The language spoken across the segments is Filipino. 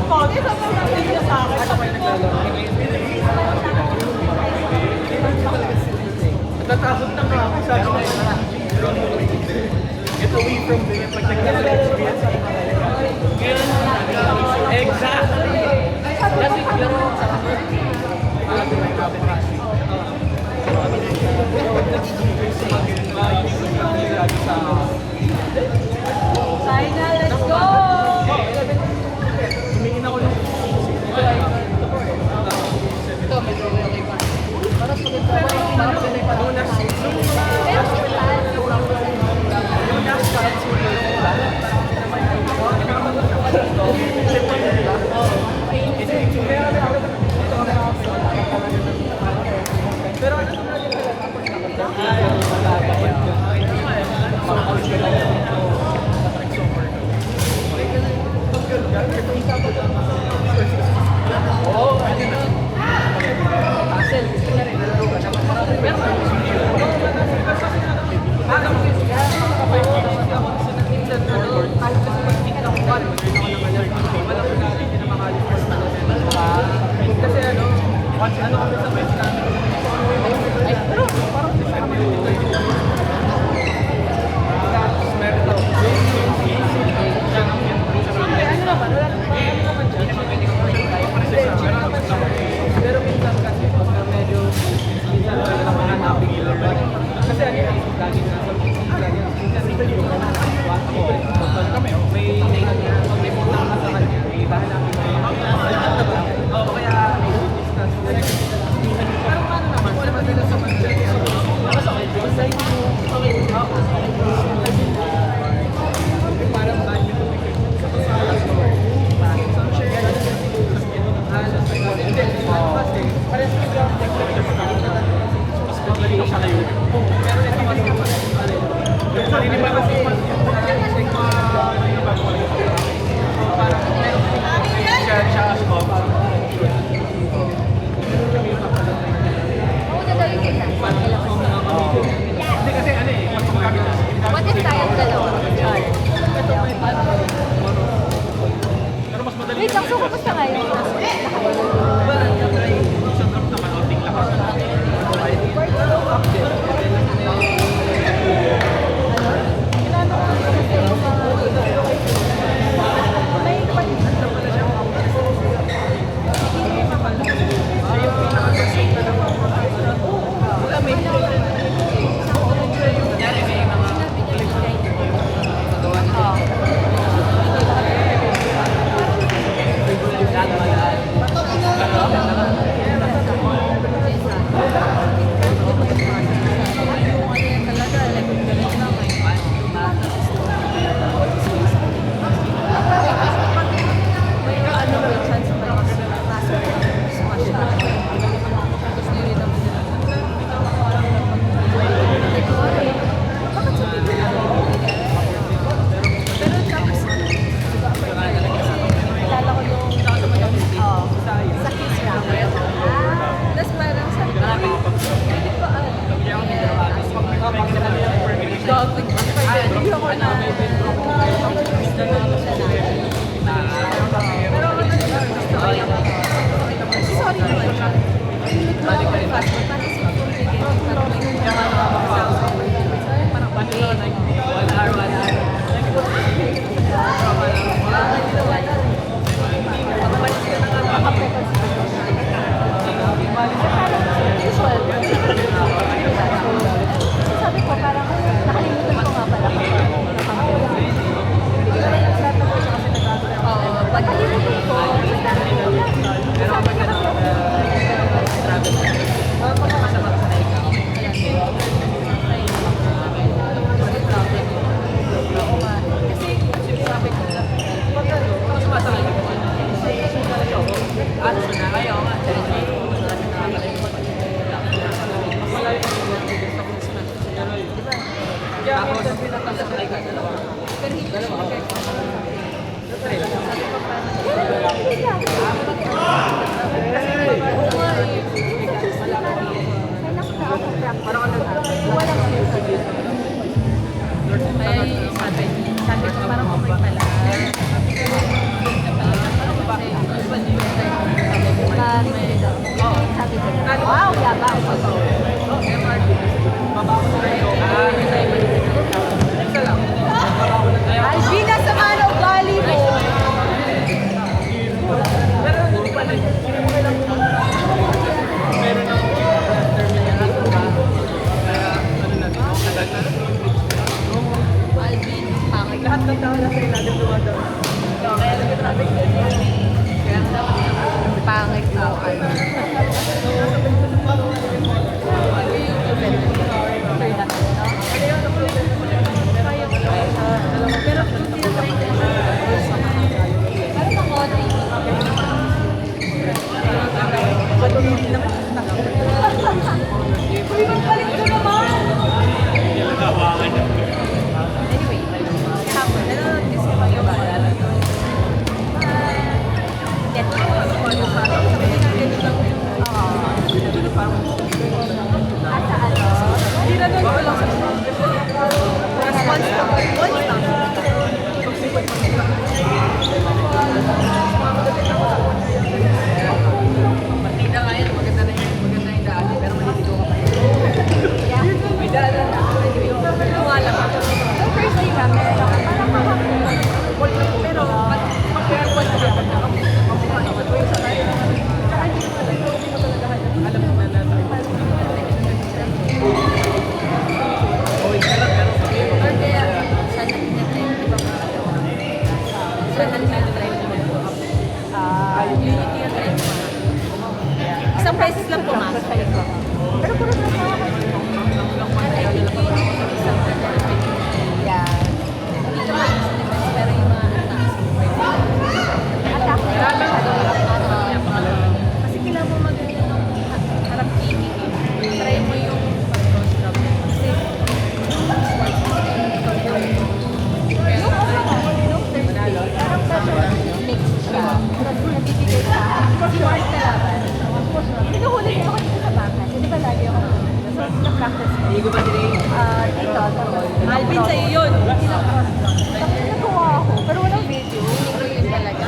Hindi sa mga video sa akin. Ano kayo naglalaro? Natatakot na nga ako. Sabi ko get away from the pag naglalaro-experience. Exactly! Kasi laro sa Final, let's go! tumingin ako ng What if tayong dalawa? Wait, Jackson, kumusta ngayon? Sabi ko, parang nakalimutan ko nga pala. Pagkalimutan ko, sabi ko parang okay pala. Sabi ko, wow, yabang. Alvina, sama na ugali mo. Lahat ng tao nasa ilalim dumadaan. Kaya nag-traffic din. Kaya Pangit mo. Pero kung tinatry ko parang mga Patuloy lang. Uy, magpalit ko naman! Anyway, hapon, nanonood kasi mga iba. Get mo. At sa ano? Tinanong ko lang sa response lang. Once lang. Partida nga yan, maganda yung daan. Pero maliligo ka pa yun. Yeah. May daan na. Pero nga lang. So, first day ka, meron ako parang makapagod. Pero pag-airport ka dapat na kamukha naman. Uy, sa tayo. Alam mo na Uy, sarap. Pero Or kaya, sana tinatry mo ibang mga gawa. Sana tinatry mo. yun yung tinatry ko. Isang beses lang pumasok. Pero puro na sa akin. Yeah. Hindi ka mas pero yung mga attack na yun. Kasi kailangan mo mag-harap tinig. Try mo yung pag-cross drop. Kasi Yung Thursday, parang medyo mix siya. Tapos nabibigay sa short na laban. Pinuhuli niya ako dito sa bahay. Hindi ba lagi ako dito? So, na-practice ko. hindi ko ba dinay? Dito. Alvin, sa'yo yun. Tapos nagawa ako. Pero walang video. Pero yun talaga.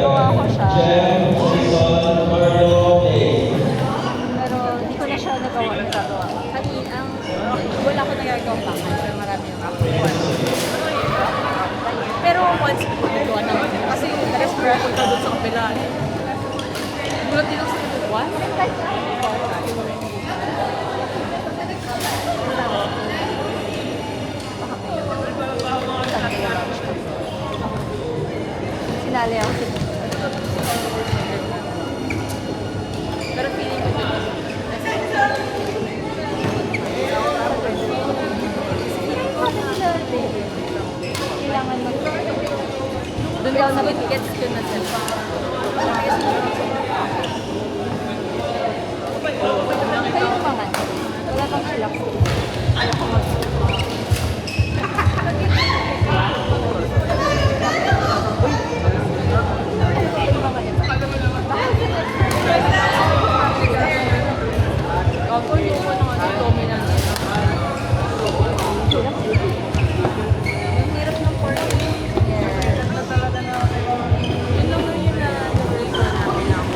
Gawa ko siya. Pero hindi ko na siya nagawa. Wala ko nagagawang bakal. Pero marami yung ako. Pero once, ginagawa na. Kasi the-rest mo punta doon sa kapila. Gulat din ako sa what? Sinali ako. Pero feeling ko dito. Kailangan mag- Doon daw na gets ko na sila. Kayo naman. Wala kang silak. Ako yung ano dominant. Yung hirap ng pork. Hirap na talaga na. Yun lang yun na nag-rate na namin ako.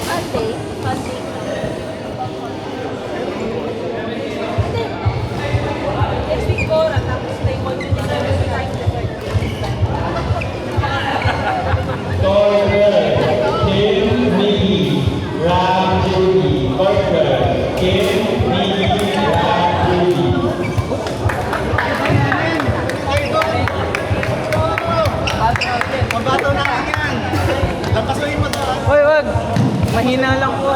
Sunday? Sunday. Hindi. Next week ko, tapos stay mo yung Kim, Miggy, Ram, Judy, Parker, Kim, Miggy, Ram, Judy. Mabato na lang yan. Lampasuin mo to. Hoy, wag! Mahina lang po.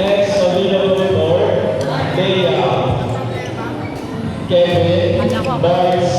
Next, available for Leia, Kevin, Bryce,